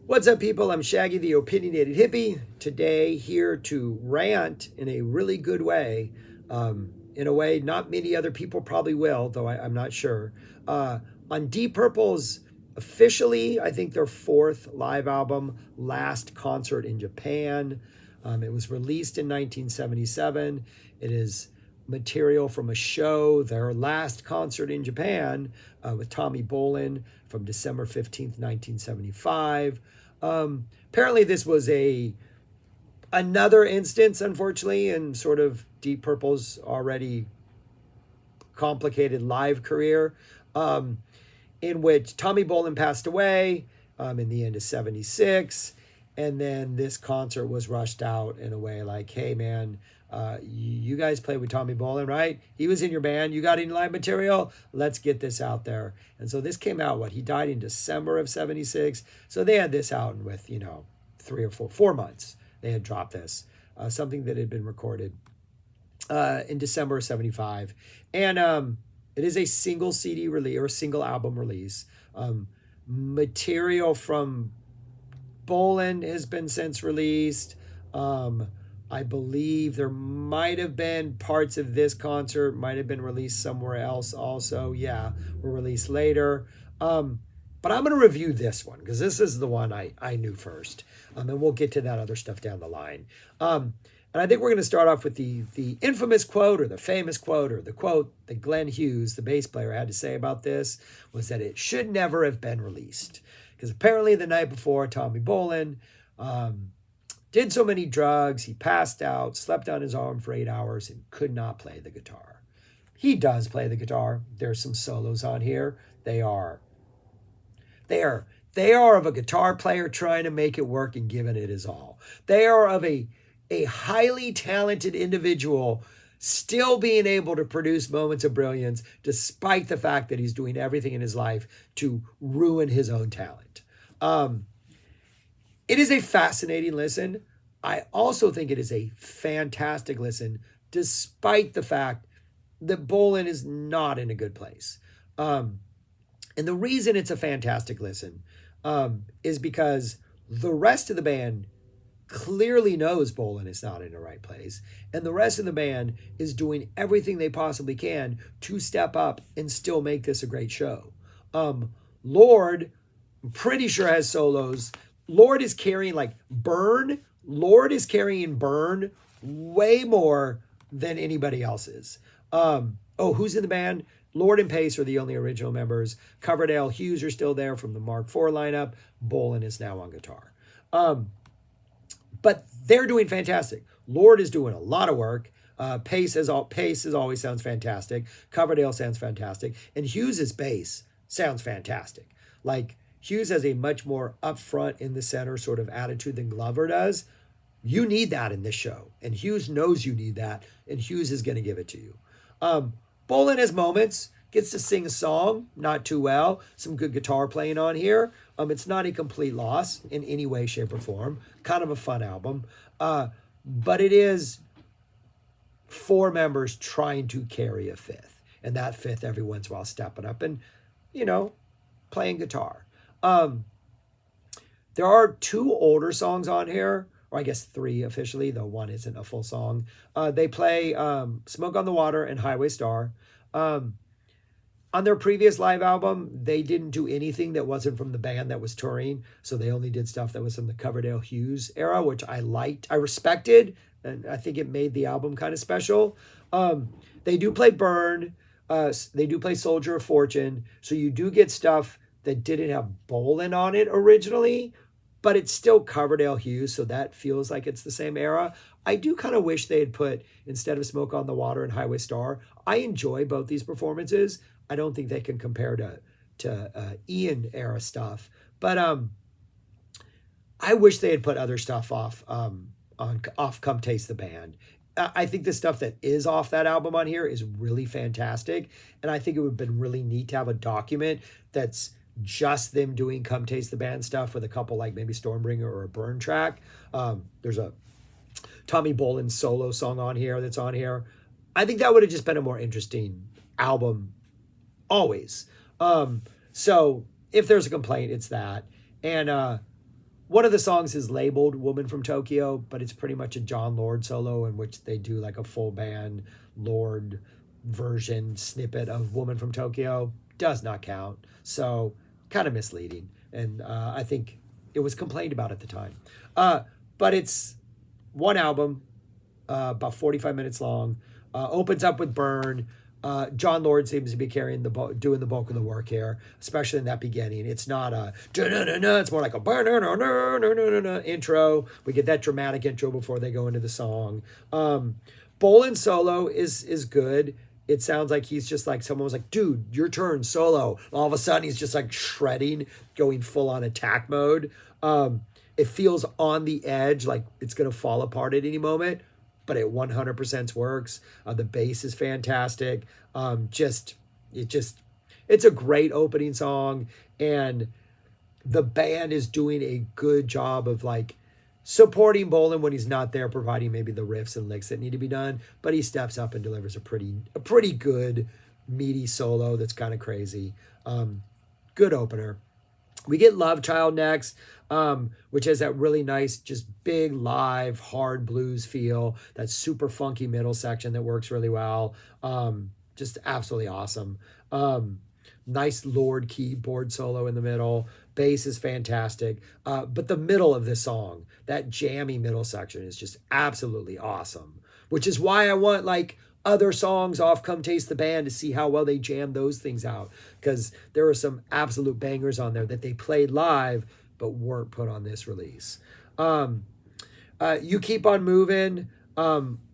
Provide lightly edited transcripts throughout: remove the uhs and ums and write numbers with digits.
What's up, people? I'm Shaggy, the opinionated hippie. Today, here to rant in a really good way, in a way not many other people probably will, though I'm not sure. On Deep Purple's officially, I think their fourth live album, Last Concert in Japan. It was released in 1977. It is material from a show, their last concert in Japan, with Tommy Bolin from December 15th, 1975. Apparently, this was another instance, unfortunately, in sort of Deep Purple's already complicated live career, in which Tommy Bolin passed away in the end of '76. And then this concert was rushed out in a way like, hey, man, you guys played with Tommy Bolin, right? He was in your band. You got any live material? Let's get this out there. And so this came out, he died in December of '76. So they had this out with, 4 months. They had dropped this, something that had been recorded in December of '75. And it is a single CD release or a single album release. Material from Bolin has been since released. I believe there might have been parts of this concert might have been released somewhere else also. Yeah, were released later. But I'm going to review this one because this is the one I knew first. And we'll get to that other stuff down the line. And I think we're going to start off with the infamous quote or the famous quote or the quote that Glenn Hughes, the bass player, had to say about this was that it should never have been released. Because apparently the night before, Tommy Bolin did so many drugs, he passed out, slept on his arm for 8 hours, and could not play the guitar. He does play the guitar. There's some solos on here. They are of a guitar player trying to make it work and giving it his all. They are of a highly talented individual still being able to produce moments of brilliance despite the fact that he's doing everything in his life to ruin his own talent. It is a fascinating listen. I also think it is a fantastic listen despite the fact that Bolin is not in a good place. And the reason it's a fantastic listen is because the rest of the band clearly knows Bolin is not in the right place. And the rest of the band is doing everything they possibly can to step up and still make this a great show. Lord, I'm pretty sure has solos. Lord is carrying Burn. Lord is carrying Burn way more than anybody else is. Who's in the band? Lord and Pace are the only original members. Coverdale, Hughes are still there from the Mark IV lineup. Bolin is now on guitar. But they're doing fantastic. Lord is doing a lot of work. Pace as always sounds fantastic. Coverdale sounds fantastic. And Hughes's bass sounds fantastic. Hughes has a much more upfront in the center sort of attitude than Glover does. You need that in this show. And Hughes knows you need that. And Hughes is going to give it to you. Bolin has moments. Gets to sing a song, not too well. Some good guitar playing on here. It's not a complete loss in any way, shape, or form. Kind of a fun album. But it is 4 members trying to carry a fifth. And that fifth every once in a while stepping up and, playing guitar. There are 2 older songs on here, or I guess 3 officially, though one isn't a full song. They play Smoke on the Water and Highway Star. On their previous live album, they didn't do anything that wasn't from the band that was touring. So they only did stuff that was from the Coverdale Hughes era, which I liked. I respected, and I think it made the album kind of special. They do play Burn. They do play Soldier of Fortune. So you do get stuff that didn't have Bolin on it originally, but it's still Coverdale Hughes, so that feels like it's the same era. I do kind of wish they had put, instead of Smoke on the Water and Highway Star, I enjoy both these performances. I don't think they can compare to Ian era stuff, but I wish they had put other stuff off Come Taste the Band. I think the stuff that is off that album on here is really fantastic, and I think it would have been really neat to have a document that's just them doing Come Taste the Band stuff with a couple maybe Stormbringer or a Burn track. There's a Tommy Bolin solo song on here that's on here. I think that would have just been a more interesting album always. So if there's a complaint, it's that. And One of the songs is labeled Woman from Tokyo, but it's pretty much a John Lord solo in which they do like a full band Lord version snippet of Woman from Tokyo. Does not count. So kind of misleading. And I think it was complained about at the time. But it's one album, about 45 minutes long. Opens up with Burn. John Lord seems to be doing the bulk of the work here, especially in that beginning. It's not a it's more like a intro. We get that dramatic intro before they go into the song. Bolin solo is good. It sounds like he's just like someone was like, dude, your turn solo. All of a sudden he's just like shredding, going full on attack mode. It feels on the edge, like it's gonna fall apart at any moment, but it 100% works. The bass is fantastic. It's a great opening song, and the band is doing a good job of like supporting Bolin when he's not there, providing maybe the riffs and licks that need to be done. But he steps up and delivers a pretty good meaty solo that's kind of crazy. Good opener. We get Love Child next, which has that really nice, just big, live, hard blues feel. That super funky middle section that works really well. Just absolutely awesome. Nice Lord keyboard solo in the middle. Bass is fantastic. But the middle of this song, that jammy middle section is just absolutely awesome, which is why I want like other songs off Come Taste the Band to see how well they jam those things out, because there are some absolute bangers on there that they played live but weren't put on this release. You Keep on Moving,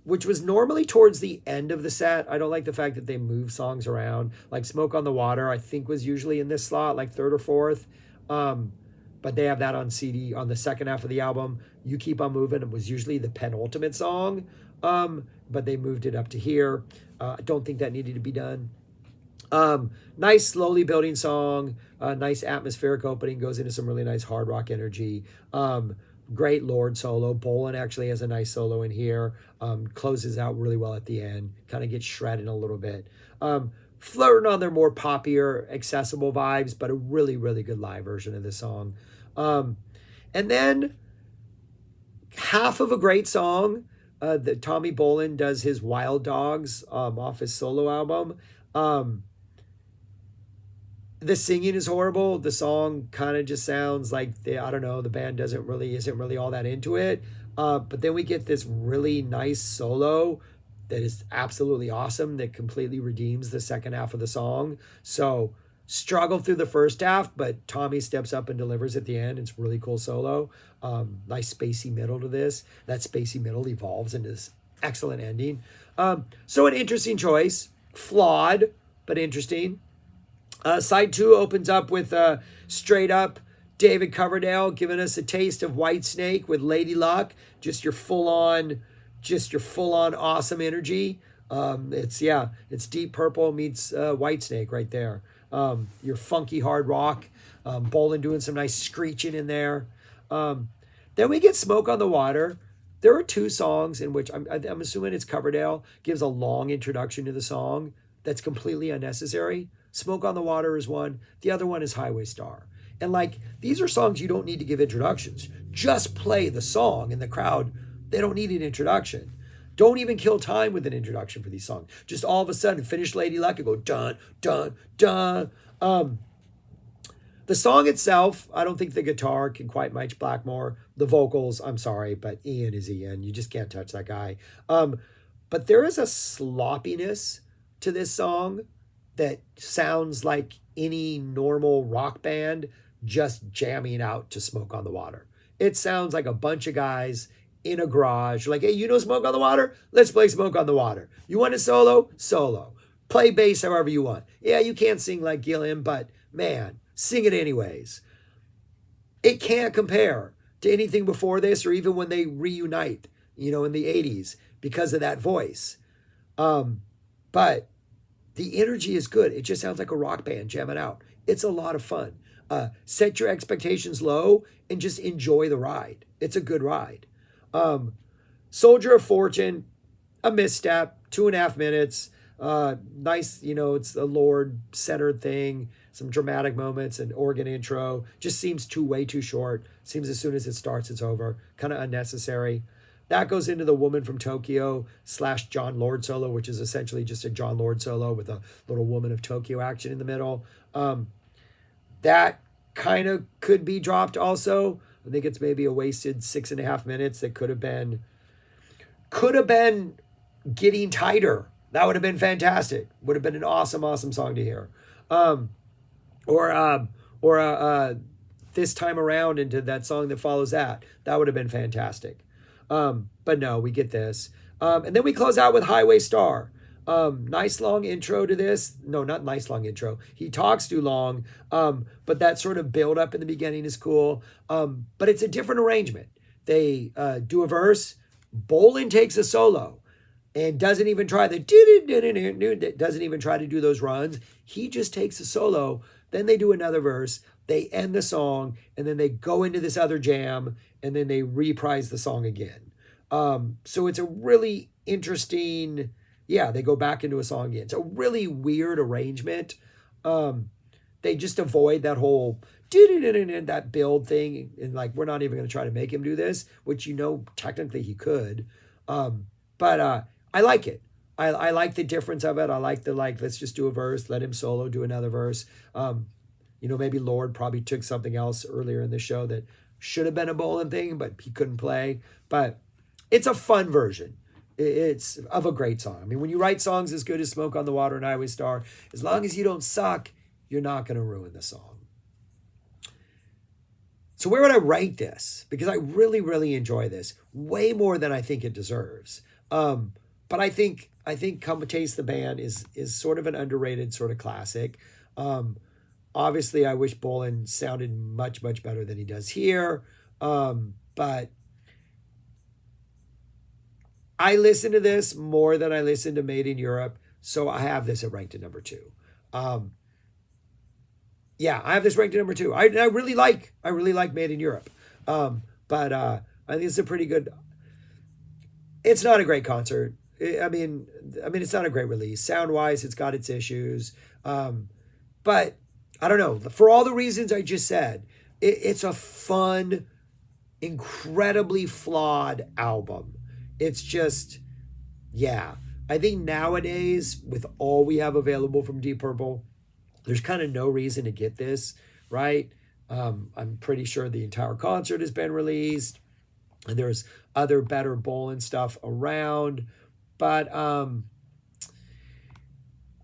which was normally towards the end of the set. I don't like the fact that they move songs around. Like Smoke on the Water, I think was usually in this slot, like third or fourth. But they have that on CD on the second half of the album. You Keep on Moving was usually the penultimate song, but they moved it up to here. I don't think that needed to be done. Nice slowly building song, nice atmospheric opening, goes into some really nice hard rock energy. Great Lord solo. Bolin actually has a nice solo in here. Closes out really well at the end. Kind of gets shredded a little bit. Flirting on their more poppier, accessible vibes, but a really, really good live version of this song. And then half of a great song. That Tommy Bolin does his Wild Dogs off his solo album. The singing is horrible. The song kind of just sounds like I don't know, the band isn't really all that into it. But then we get this really nice solo that is absolutely awesome that completely redeems the second half of the song. So struggle through the first half, but Tommy steps up and delivers at the end. It's really cool solo. Nice spacey middle to this. That spacey middle evolves into this excellent ending. So an interesting choice. Flawed, but interesting. Side 2 opens up with straight up David Coverdale giving us a taste of Whitesnake with Lady Luck. Just your full on awesome energy. It's Deep Purple meets Whitesnake right there. Your funky hard rock. Bolin doing some nice screeching in there. Then we get Smoke on the Water. There are two songs in which I'm assuming it's Coverdale gives a long introduction to the song that's completely unnecessary. Smoke on the Water is one. The other one is Highway Star. And like, these are songs you don't need to give introductions. Just play the song, and the crowd, they don't need an introduction. Don't even kill time with an introduction for these songs. Just all of a sudden finish Lady Luck and go dun, dun, dun. The song itself, I don't think the guitar can quite match Blackmore. The vocals, I'm sorry, but Ian is Ian. You just can't touch that guy. But there is a sloppiness to this song that sounds like any normal rock band just jamming out to Smoke on the Water. It sounds like a bunch of guys in a garage, like, hey, you know Smoke on the Water? Let's play Smoke on the Water. You want a solo? Solo. Play bass however you want. Yeah, you can't sing like Gilliam, but man, sing it anyways. It can't compare to anything before this or even when they reunite, in the 80s because of that voice. But the energy is good. It just sounds like a rock band jamming out. It's a lot of fun. Set your expectations low and just enjoy the ride. It's a good ride. Soldier of Fortune, a misstep, 2.5 minutes. Nice, it's a Lord-centered thing, some dramatic moments, an organ intro. Just seems way too short. Seems as soon as it starts, it's over. Kind of unnecessary. That goes into the Woman from Tokyo / John Lord solo, which is essentially just a John Lord solo with a little Woman of Tokyo action in the middle. That kind of could be dropped also. I think it's maybe a wasted 6.5 minutes that could have been getting tighter. That would have been fantastic. Would have been an awesome, awesome song to hear. Or this time around into that song that follows that. That would have been fantastic. But no, we get this. And then we close out with Highway Star. Nice long intro to this. No, not nice long intro. He talks too long. But that sort of build up in the beginning is cool. But it's a different arrangement. They do a verse. BOLIN takes a solo and doesn't even try doesn't even try to do those runs. He just takes a solo. Then they do another verse. They end the song, and then they go into this other jam, and then they reprise the song again. So it's a really interesting. Yeah, they go back into a song again. It's a really weird arrangement. They just avoid that whole that build thing, and like, we're not even going to try to make him do this, which technically he could. But I like it. I like the difference of it. I like let's just do a verse, let him solo, do another verse. Maybe Lord probably took something else earlier in the show that should have been a BOLIN thing, but he couldn't play. But it's a fun version. It's of a great song. I mean, when you write songs as good as Smoke on the Water and Highway Star, as long as you don't suck, you're not going to ruin the song. So where would I rate this? Because I really, really enjoy this way more than I think it deserves. But I think Come Taste the Band is sort of an underrated sort of classic. Obviously, I wish BOLIN sounded much, much better than he does here. But I listen to this more than I listen to Made in Europe, so I have this ranked at number 2. Yeah, I have this ranked at number 2. I really like Made in Europe, but I think it's a pretty good. It's not a great concert. I mean, it's not a great release. Sound wise, it's got its issues, but I don't know. For all the reasons I just said, it's a fun, incredibly flawed album. It's just, yeah. I think nowadays, with all we have available from Deep Purple, there's kind of no reason to get this, right? I'm pretty sure the entire concert has been released, and there's other better BOLIN stuff around. But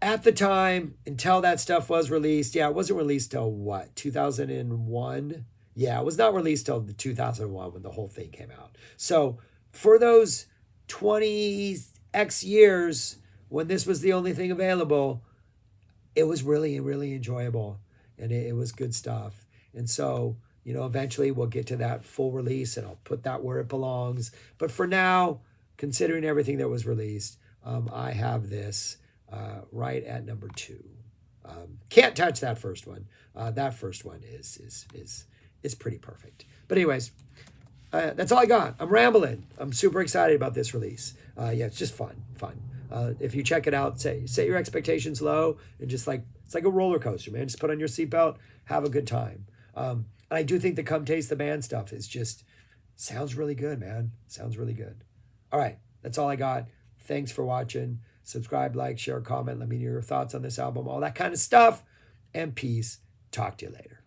at the time, until that stuff was released, it wasn't released till what, 2001? Yeah, it was not released till 2001 when the whole thing came out. So for those 20x years when this was the only thing available, it was really, really enjoyable, and it was good stuff. And so, eventually we'll get to that full release, and I'll put that where it belongs. But for now, considering everything that was released, I have this right at number 2. Can't touch that first one. That first one is pretty perfect. But anyways, that's all I got. I'm rambling. I'm super excited about this release. It's just fun. If you check it out, set your expectations low, and just it's like a roller coaster, man. Just put on your seatbelt, have a good time. I do think the Come Taste the Band stuff sounds really good, man. Sounds really good. All right, that's all I got. Thanks for watching. Subscribe, like, share, comment. Let me know your thoughts on this album, all that kind of stuff. And peace. Talk to you later.